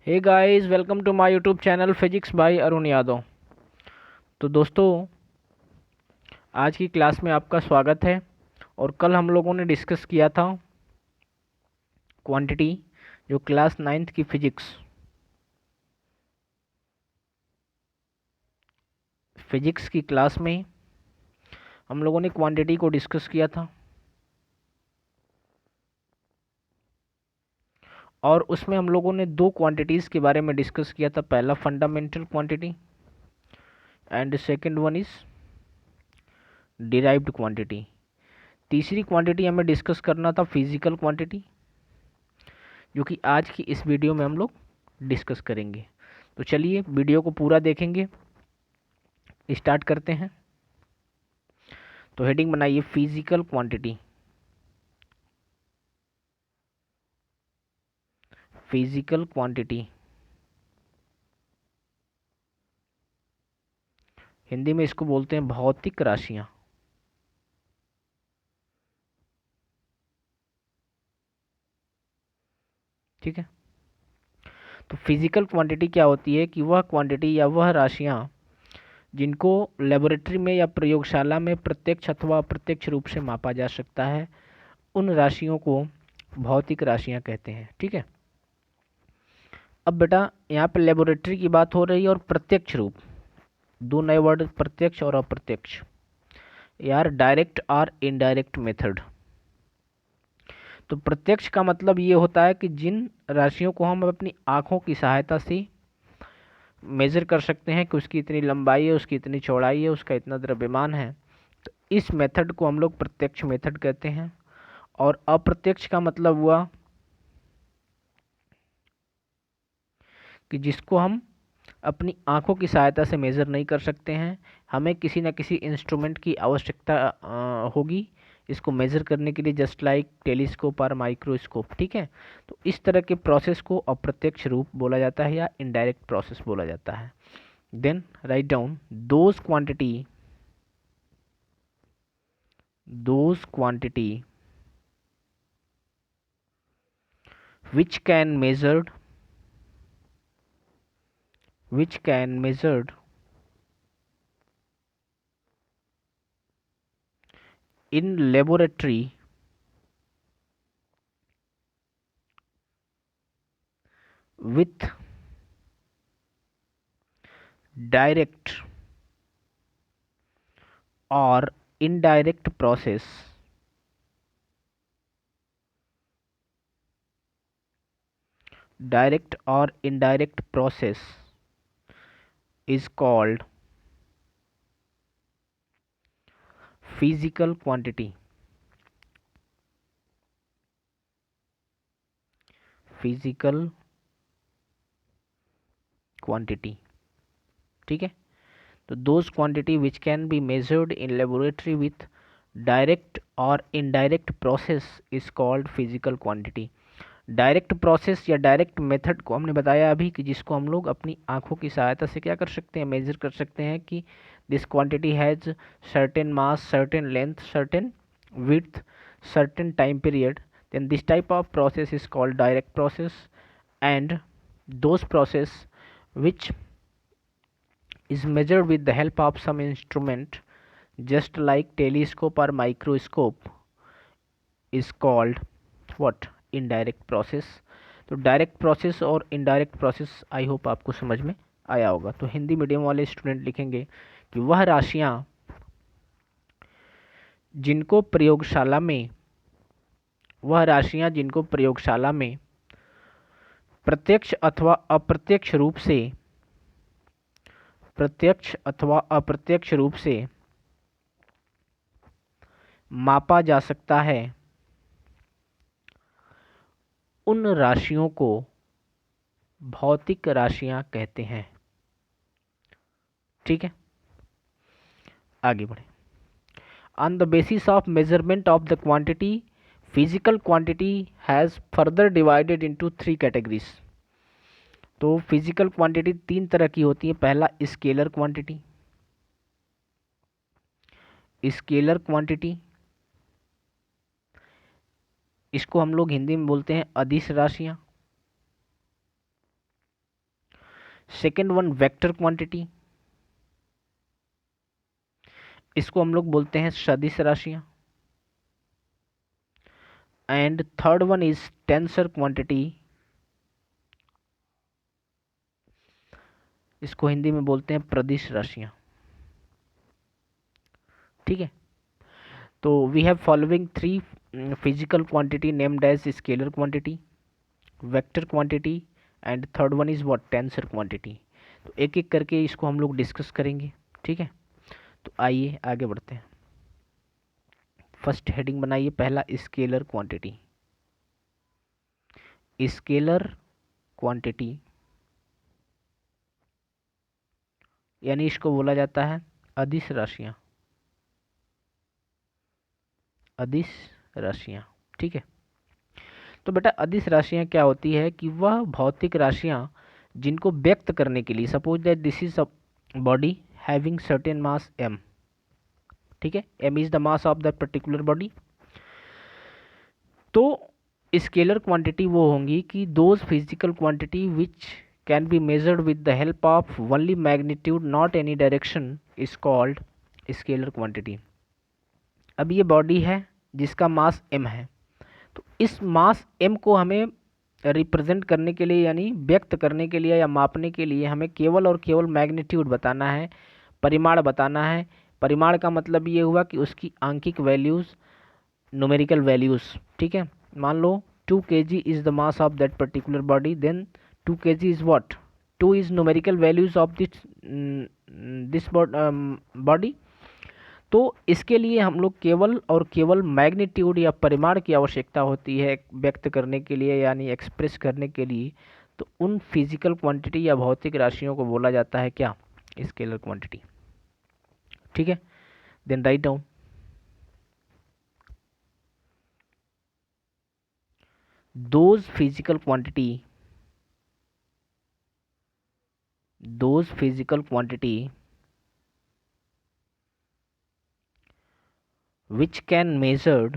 Hey guys, welcome to my YouTube channel physics by Arun Yadav. तो दोस्तों, आज की क्लास में आपका स्वागत है। और कल हम लोगों ने डिस्कस किया था क्वांटिटी, जो क्लास 9th की फिजिक्स की क्लास में हम लोगों ने क्वांटिटी को डिस्कस किया था। और उसमें हम लोगों ने दो क्वांटिटीज़ के बारे में डिस्कस किया था। पहला fundamental quantity and second one is derived quantity. तीसरी क्वांटिटी हमें डिस्कस करना था फिजिकल क्वांटिटी, जो कि आज की इस वीडियो में हम लोग डिस्कस करेंगे। तो चलिए वीडियो को पूरा देखेंगे, स्टार्ट करते हैं। तो हेडिंग बनाइए physical quantity. Physical quantity Hindi में इसको बोलते हैं भौतिक राशियां। ठीक है। तो फिजिकल क्वांटिटी क्या होती है कि वह क्वांटिटी या वह राशियां जिनको लेबोरेटरी में या प्रयोगशाला में प्रत्यक्ष अथवा अप्रत्यक्ष रूप से मापा जा सकता है, उन राशियों को भौतिक राशियां कहते हैं। ठीक है। अब बेटा, यहाँ पे लेबोरेटरी की बात हो रही है और प्रत्यक्ष रूप, दो नए वर्ड, प्रत्यक्ष और अप्रत्यक्ष। यार, डायरेक्ट और इनडायरेक्ट मेथड। तो प्रत्यक्ष का मतलब ये होता है कि जिन राशियों को हम अपनी आँखों की सहायता से मेज़र कर सकते हैं कि उसकी इतनी लंबाई है, उसकी इतनी चौड़ाई है, उसका इतना द्रव्यमान है, तो इस मेथड को हम लोग प्रत्यक्ष मेथड कहते हैं। और अप्रत्यक्ष का मतलब हुआ कि जिसको हम अपनी आँखों की सहायता से मेज़र नहीं कर सकते हैं, हमें किसी न किसी इंस्ट्रूमेंट की आवश्यकता होगी इसको मेज़र करने के लिए, जस्ट लाइक टेलीस्कोप और माइक्रोस्कोप। ठीक है। तो इस तरह के प्रोसेस को अप्रत्यक्ष रूप बोला जाता है या इनडायरेक्ट प्रोसेस बोला जाता है। Then write down those quantity which can measured which can measured in laboratory with direct or indirect process direct or indirect process is called physical quantity। Physical quantity. ठीक है। तो those quantity which can be measured in laboratory with direct और indirect process is called physical quantity. Direct process या direct method को हमने बताया अभी कि जिसको हम लोग अपनी आंखों की सहायता से क्या कर सकते हैं, मेजर कर सकते हैं कि this quantity has certain mass, certain length, certain width, certain time period. then this type of process is called direct process, and those process which is measured with the help of some instrument just like telescope or microscope is called what, indirect process। तो direct process और indirect process I hope आपको समझ में आया होगा। तो Hindi medium वाले student लिखेंगे कि जिनको प्रयोगशाला में वह राशियां जिनको प्रयोगशाला में प्रत्यक्ष अथवा अप्रत्यक्ष रूप से मापा जा सकता है, उन राशियों को भौतिक राशियां कहते हैं। ठीक है, आगे बढ़े। On the basis of measurement of the quantity, physical quantity has further divided into 3 categories. तो फिजिकल क्वांटिटी 3 तरह की होती है। पहला स्केलर क्वांटिटी। स्केलर क्वांटिटी इसको हम लोग हिंदी में बोलते हैं अदिश राशियां। सेकेंड वन वेक्टर क्वांटिटी, इसको हम लोग बोलते हैं सदिश राशियां। And third one is tensor quantity, इसको हिंदी में बोलते हैं प्रदिश राशियां। ठीक है, तो we have following three physical quantity named as scalar quantity, vector quantity and third one is what, tensor quantity. तो एक एक करके इसको हम लोग डिस्कस करेंगे। ठीक है, तो आइए आगे बढ़ते हैं। फर्स्ट हेडिंग बनाइए, पहला स्केलर क्वांटिटी। स्केलर क्वांटिटी यानी इसको बोला जाता है अदिश राशियां, अदिश राशियां। ठीक है, तो बेटा अदिश राशियां क्या होती है कि वह भौतिक राशियां जिनको व्यक्त करने के लिए, suppose that this is a body having certain mass m, ठीक है, m is the mass of the particular body. तो स्केलर क्वांटिटी वो होंगी कि those physical quantity which can be measured with the help of only magnitude not any direction is called scalar quantity. अब ये body है जिसका मास m है, तो इस मास m को हमें रिप्रेजेंट करने के लिए यानी व्यक्त करने के लिए या मापने के लिए हमें केवल और केवल मैग्नीट्यूड बताना है, परिमाण बताना है। परिमाण का मतलब ये हुआ कि उसकी आंकिक वैल्यूज़, न्यूमेरिकल वैल्यूज़। ठीक है, मान लो 2 kg is the mass of that particular body, then 2 kg is what, 2 is numerical values of this body. तो इसके लिए हम लोग केवल और केवल मैग्नीट्यूड या परिमाण की आवश्यकता होती है व्यक्त करने के लिए यानी एक्सप्रेस करने के लिए। तो उन फिजिकल क्वांटिटी या भौतिक राशियों को बोला जाता है क्या, स्केलर क्वांटिटी। ठीक है, then write down those physical quantity which can measured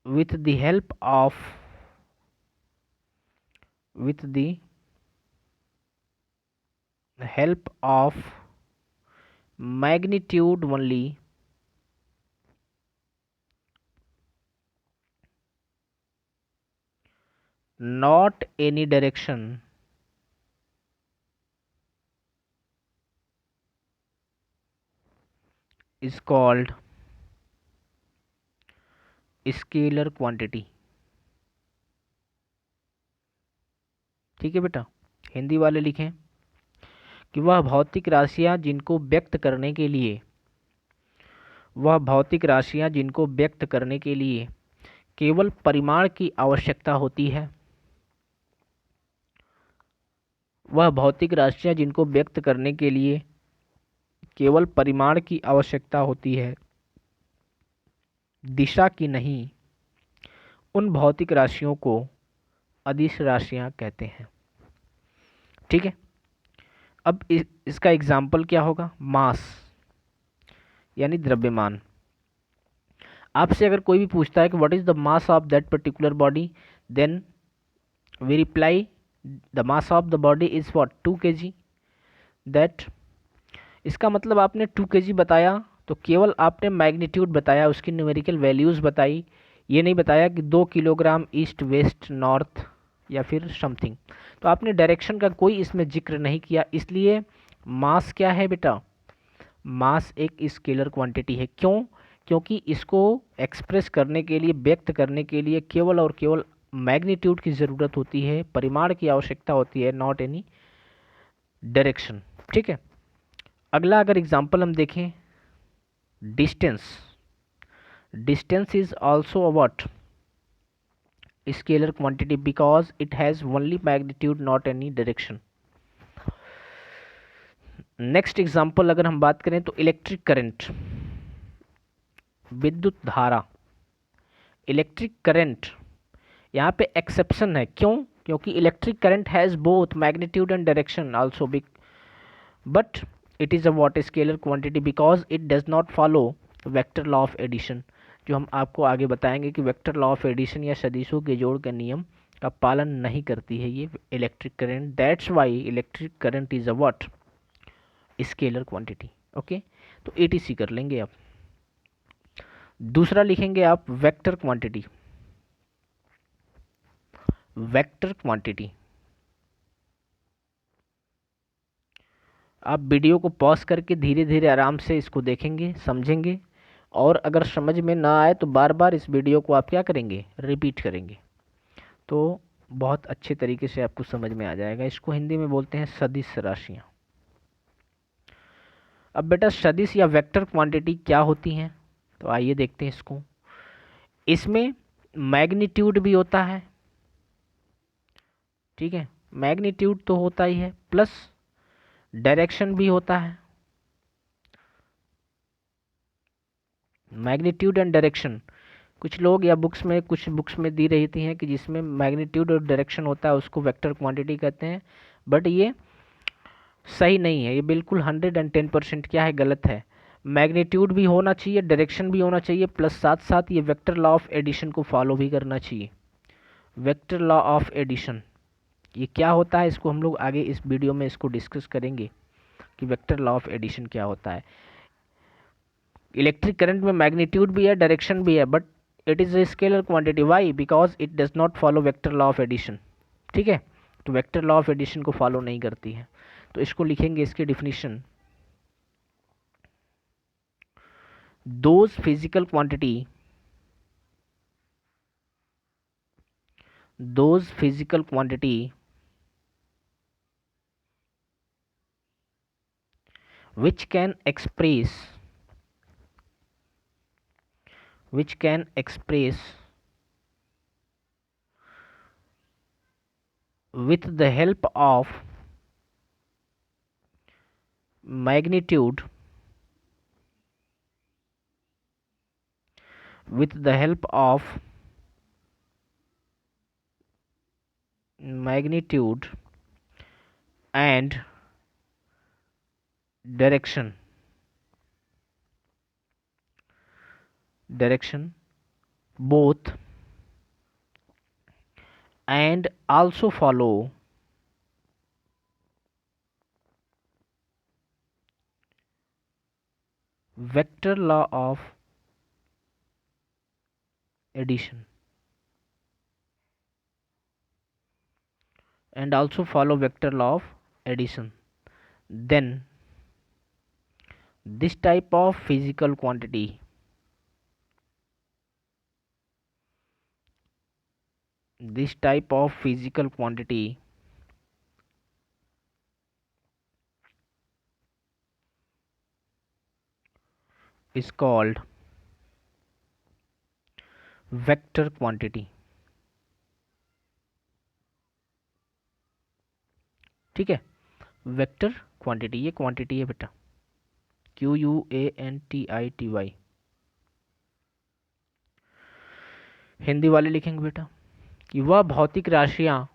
with the help of magnitude only, not any direction, is called scalar quantity. ठीक है बेटा, हिंदी वाले लिखें कि वह भौतिक राशियां जिनको व्यक्त करने के लिए केवल परिमाण की आवश्यकता होती है, वह भौतिक राशियां जिनको व्यक्त करने के लिए केवल परिमाण की आवश्यकता होती है, दिशा की नहीं, उन भौतिक राशियों को अदिश राशियां कहते हैं। ठीक है, अब इसका एग्जाम्पल क्या होगा, मास यानी द्रव्यमान। आपसे अगर कोई भी पूछता है कि what is the mass of that particular body, then we reply the mass of the body is what, 2 kg। That इसका मतलब आपने 2 kg बताया तो केवल आपने मैग्नीट्यूड बताया, उसकी न्यूमेरिकल वैल्यूज़ बताई, ये नहीं बताया कि 2 किलोग्राम ईस्ट वेस्ट नॉर्थ या फिर समथिंग। तो आपने डायरेक्शन का कोई इसमें जिक्र नहीं किया, इसलिए मास क्या है बेटा, मास एक स्केलर क्वांटिटी है। क्यों, क्योंकि इसको एक्सप्रेस करने के लिए, व्यक्त करने के लिए केवल और केवल मैग्नीट्यूड की ज़रूरत होती है, परिमाण की आवश्यकता होती है, नॉट एनी डायरेक्शन। ठीक है, अगला अगर एग्जांपल हम देखें, distance is also a what, scalar quantity because it has only magnitude not any direction. Next example अगर हम बात करें तो इलेक्ट्रिक करंट, विद्युत धारा। इलेक्ट्रिक करंट यहाँ पे एक्सेप्शन है, क्यों, क्योंकि electric current has both magnitude and direction also, but it is a what scalar quantity because it does not follow vector law of addition, जो हम आपको आगे बताएंगे कि वेक्टर लॉ ऑफ एडिशन या सदिशों के जोड़ के नियम का पालन नहीं करती है ये electric current. That's why electric current is a what scalar quantity. Okay, तो एटीसी कर लेंगे आप। दूसरा लिखेंगे आप वेक्टर क्वांटिटी। वेक्टर क्वांटिटी, आप वीडियो को पॉज करके धीरे धीरे आराम से इसको देखेंगे, समझेंगे, और अगर समझ में ना आए तो बार बार इस वीडियो को आप क्या करेंगे, रिपीट करेंगे, तो बहुत अच्छे तरीके से आपको समझ में आ जाएगा। इसको हिंदी में बोलते हैं सदिश राशियाँ। अब बेटा सदिश या वेक्टर क्वांटिटी क्या होती हैं, तो आइए देखते हैं इसको। इसमें मैग्नीट्यूड भी होता है, ठीक है, मैग्नीट्यूड तो होता ही है, प्लस डायरेक्शन भी होता है। मैग्नीट्यूड एंड डायरेक्शन, कुछ लोग या कुछ बुक्स में दी रहती हैं कि जिसमें मैग्नीट्यूड और डायरेक्शन होता है उसको वेक्टर क्वांटिटी कहते हैं, बट ये सही नहीं है, ये बिल्कुल 110% क्या है, गलत है। मैग्नीट्यूड भी होना चाहिए, डायरेक्शन भी होना चाहिए, प्लस साथ साथ ये वेक्टर लॉ ऑफ एडिशन को फॉलो भी करना चाहिए। वेक्टर लॉ ऑफ एडिशन ये क्या होता है, इसको हम लोग आगे इस वीडियो में इसको डिस्कस करेंगे कि वेक्टर लॉ ऑफ एडिशन क्या होता है। इलेक्ट्रिक करंट में मैग्नीट्यूड भी है, डायरेक्शन भी है, but it is a scalar quantity. Why? Because it does not follow vector law of addition. ठीक है, तो वेक्टर लॉ ऑफ एडिशन को फॉलो नहीं करती है। तो इसको लिखेंगे, इसकी definition, those physical quantity which can express with the help of magnitude and direction both, and also follow vector law of addition, then this type of physical quantity is called vector quantity. ठीक है, vector quantity, ये quantity है बेटा, QUANTITY। Hindi वाले लिखेंगे बेटा कि वह भौतिक राशियां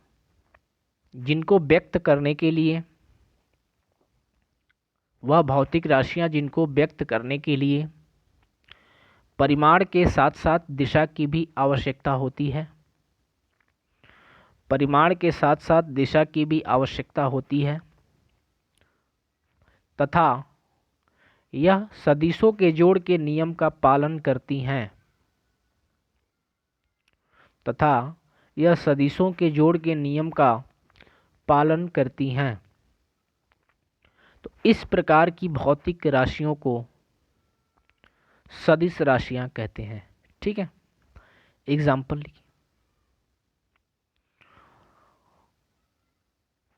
जिनको व्यक्त करने के लिए परिमाण के साथ साथ दिशा की भी आवश्यकता होती है, तथा यह सदिशों के जोड़ के नियम का पालन करती हैं। तो इस प्रकार की भौतिक राशियों को सदिश राशियां कहते हैं। ठीक है,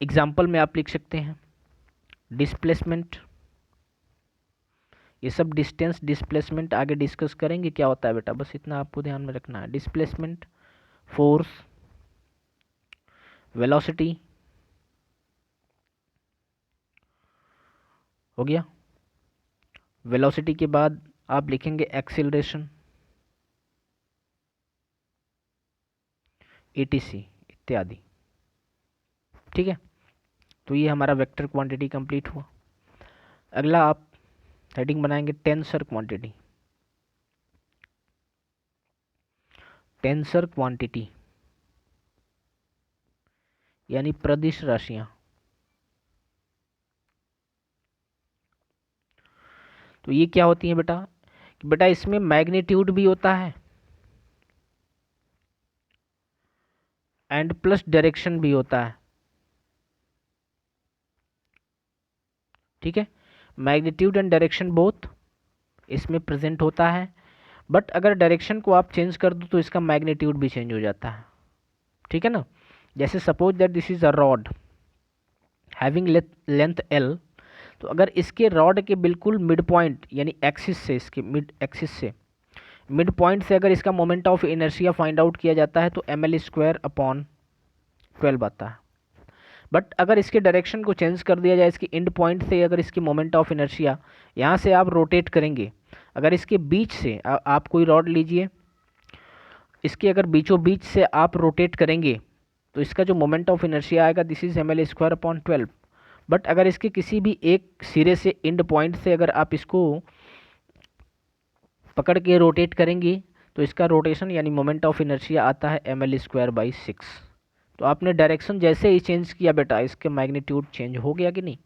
एग्जाम्पल में आप लिख सकते हैं डिस्प्लेसमेंट, ये सब डिस्टेंस, डिस्प्लेसमेंट आगे डिस्कस करेंगे क्या होता है बेटा, बस इतना आपको ध्यान में रखना है। डिस्प्लेसमेंट, फोर्स, वेलोसिटी हो गया। वेलोसिटी के बाद आप लिखेंगे एक्सीलरेशन, ETC इत्यादि। ठीक है, तो ये हमारा वेक्टर क्वांटिटी कंप्लीट हुआ। अगला आप हेडिंग बनाएंगे टेंसर क्वांटिटी। टेंसर क्वांटिटी यानी प्रदिश राशियां। तो ये क्या होती हैं बेटा, कि बेटा इसमें मैग्नीट्यूड भी होता है एंड प्लस डायरेक्शन भी होता है। ठीक है, मैग्नीट्यूड एंड डायरेक्शन बोथ इसमें प्रेजेंट होता है, बट अगर डायरेक्शन को आप चेंज कर दो तो इसका मैग्नीट्यूड भी चेंज हो जाता है। ठीक है ना, जैसे suppose that this is a rod having length L, तो अगर इसके रॉड के बिल्कुल मिड पॉइंट यानी एक्सिस से, इसके मिड एक्सिस से मिड पॉइंट से अगर इसका moment of inertia find out किया जाता है तो ml² / 12 आता है। बट अगर इसके डायरेक्शन को चेंज कर दिया जाए, इसकी एंड पॉइंट से अगर इसकी मोमेंट ऑफ इनर्शिया यहाँ से आप रोटेट करेंगे, अगर इसके बीच से आप कोई रॉड लीजिए, इसके अगर बीचों बीच से आप रोटेट करेंगे तो इसका जो मोमेंट ऑफ इनर्शिया आएगा दिस इज ml² / 12। बट अगर इसके किसी भी एक सिरे से एंड पॉइंट से अगर आप इसको पकड़ के रोटेट करेंगे तो इसका रोटेशन यानी मोमेंट ऑफ इनर्शिया आता है ml² / 6। तो आपने डायरेक्शन जैसे ही चेंज किया बेटा, इसके मैग्नीट्यूड चेंज हो गया कि नहीं।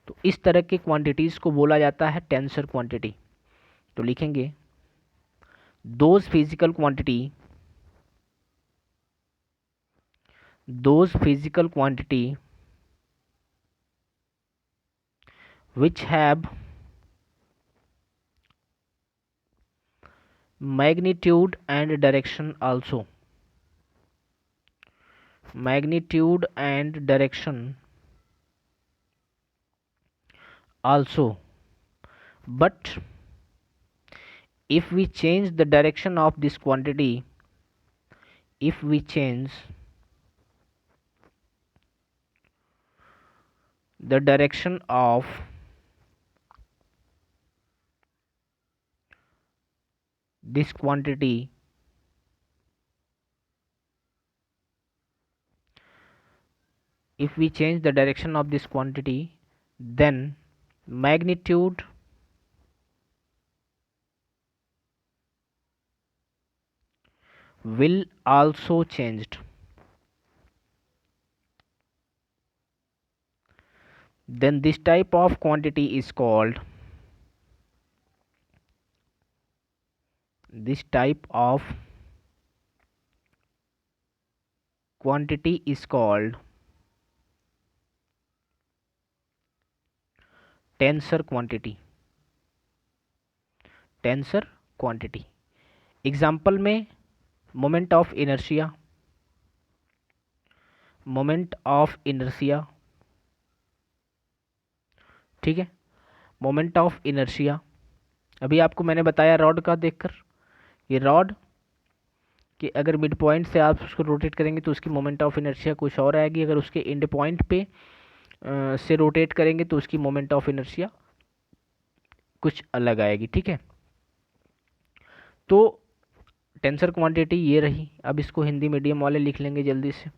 तो इस तरह की क्वांटिटीज़ को बोला जाता है टेंसर क्वांटिटी। तो लिखेंगे those physical quantity which have magnitude and direction also, but if we change the direction of this quantity, the direction of this quantity, then magnitude will also changed. Then this type of quantity is called tensor quantity. Example में moment of inertia, ठीक है, moment of inertia. अभी आपको मैंने बताया rod का देखकर, ये रॉड कि अगर मिड पॉइंट से आप उसको रोटेट करेंगे तो उसकी मोमेंट ऑफ इनर्शिया कुछ और आएगी, अगर उसके एंड पॉइंट पे से रोटेट करेंगे तो उसकी मोमेंट ऑफ इनर्शिया कुछ अलग आएगी। ठीक है, तो टेंसर क्वांटिटी ये रही। अब इसको हिंदी मीडियम वाले लिख लेंगे जल्दी से।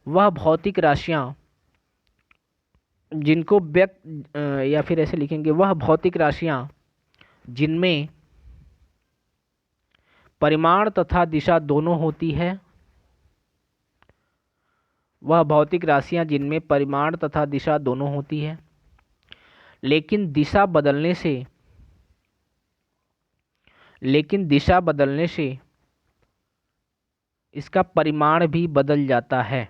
वह भौतिक राशियां जिनको व्यक्त या फिर ऐसे लिखेंगे, वह भौतिक राशियां जिनमें परिमाण तथा दिशा दोनों होती है, वह भौतिक राशियां जिनमें परिमाण तथा दिशा दोनों होती है, लेकिन दिशा बदलने से इसका परिमाण भी बदल जाता है।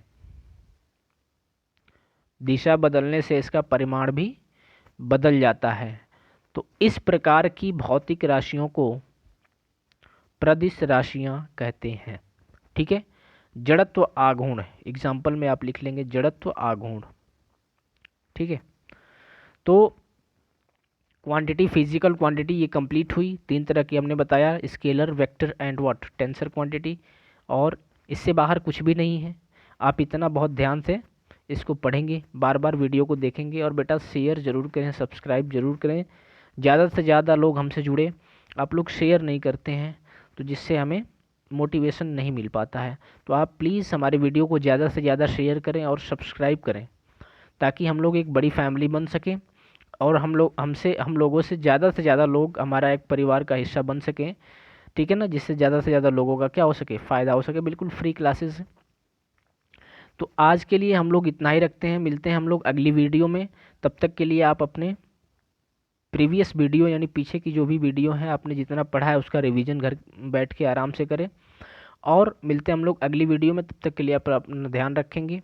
दिशा बदलने से इसका परिमाण भी बदल जाता है। तो इस प्रकार की भौतिक राशियों को प्रदिश राशियां कहते हैं। ठीक है, जड़त्व आघूर्ण, एग्जाम्पल में आप लिख लेंगे जड़त्व आघूर्ण। ठीक है, तो क्वांटिटी, फिजिकल क्वांटिटी ये कंप्लीट हुई। 3 तरह की हमने बताया, scalar, vector and what, tensor quantity. और इससे बाहर कुछ भी नहीं है। आप इतना बहुत ध्यान से इसको पढ़ेंगे, बार बार वीडियो को देखेंगे, और बेटा शेयर ज़रूर करें, सब्सक्राइब ज़रूर करें। ज़्यादा से ज़्यादा लोग हमसे जुड़े। आप लोग शेयर नहीं करते हैं तो जिससे हमें मोटिवेशन नहीं मिल पाता है। तो आप प्लीज़ हमारे वीडियो को ज़्यादा से ज़्यादा शेयर करें और सब्सक्राइब करें, ताकि हम लोग एक बड़ी फैमिली बन सकें और हम लोगों से ज़्यादा लोग हमारा एक परिवार का हिस्सा बन सकें, ठीक है ना, जिससे ज़्यादा से ज़्यादा लोगों का क्या हो सके, फ़ायदा हो सके, बिल्कुल फ्री क्लासेस है। तो आज के लिए हम लोग इतना ही रखते हैं, मिलते हैं हम लोग अगली वीडियो में। तब तक के लिए आप अपने प्रीवियस वीडियो यानी पीछे की जो भी वीडियो है आपने जितना पढ़ा है उसका रिवीजन घर बैठ के आराम से करें, और मिलते हैं हम लोग अगली वीडियो में। तब तक के लिए आप अपना ध्यान रखेंगे।